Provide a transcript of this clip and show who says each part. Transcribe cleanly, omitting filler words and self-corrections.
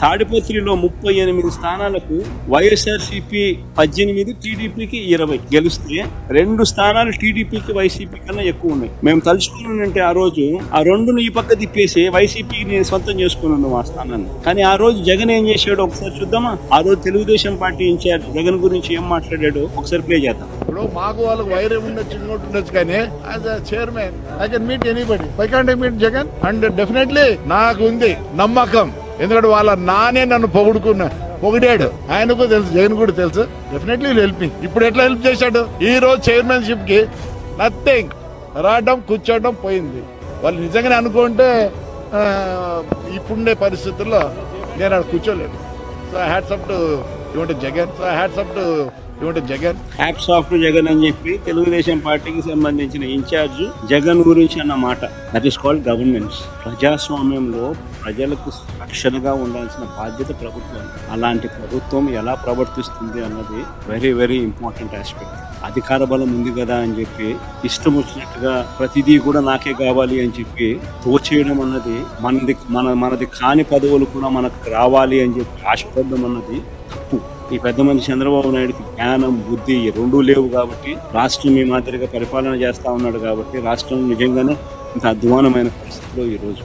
Speaker 1: తాడిపత్రిలో 38 స్థానాలకు వైఎస్ఆర్సీపీ 18, టీడీపీకి 20 గెలిస్తే 2 స్థానాలు టీడీపీకి వైసీపీ కన్నా ఎక్కువ ఉన్నాయి. మేము తలుచుకున్నానంటే ఆ రోజు ఆ రెండును ఈ పక్క తిప్పేసి వైసీపీని సొంతం చేసుకున్నాను ఆ స్థానాన్ని. కానీ ఆ రోజు జగన్ ఏం చేశాడో ఒకసారి చూద్దామా. ఆ రోజు తెలుగుదేశం పార్టీ ఇన్ఛార్జ్ జగన్ గురించి ఏం మాట్లాడాడో ఒకసారి ప్లే చేద్దాం.
Speaker 2: ఇప్పుడు మాకు వాళ్ళకి వైరం ఉండొచ్చు కానీ as a chairman I can meet anybody. Why can't I meet Jagan? And definitely నాకు ఉంది నమ్మకం, ఎందుకంటే వాళ్ళ నానే నన్ను పొగిడాడు. ఆయనకు తెలుసు, జగన్ కూడా తెలుసు. Definitely help me. ఇప్పుడు ఎట్లా హెల్ప్ చేశాడు? ఈ రోజు చైర్మన్షిప్ కి నథింగ్, రావడం కూర్చోవడం పోయింది. వాళ్ళు నిజంగానే అనుకుంటే ఇప్పుడుండే పరిస్థితుల్లో నేను అక్కడ కూర్చోలేను. So hats off to Jagan.
Speaker 1: Hats off to Jagan అని చెప్పి తెలుగుదేశం పార్టీకి సంబంధించిన ఇన్ఛార్జ్ జగన్ గురించి అన్న మాట. That is called governance. ప్రజాస్వామ్యంలో ప్రజలకు రక్షణగా ఉండాల్సిన బాధ్యత ప్రభుత్వం. అలాంటి ప్రభుత్వం ఎలా ప్రవర్తిస్తుంది అన్నది వెరీ వెరీ ఇంపార్టెంట్ ఆస్పెక్ట్. అధికార బలం ఉంది కదా అని చెప్పి ఇష్టం వచ్చినట్టుగా ప్రతిదీ కూడా నాకే కావాలి అని చెప్పి తోచేయడం అన్నది, మనది కాని పదవులు కూడా మనకు రావాలి అని చెప్పి ఆశపడడం అన్నది తప్పు. ఈ పెద్ద మనిషి చంద్రబాబు నాయుడుకి జ్ఞానం, బుద్ధి రెండూ లేవు కాబట్టి రాష్ట్రం ఈ మాదిరిగా పరిపాలన చేస్తా ఉన్నాడు కాబట్టి రాష్ట్రం నిజంగానే ఇంత అధ్వానమైన పరిస్థితిలో ఈరోజు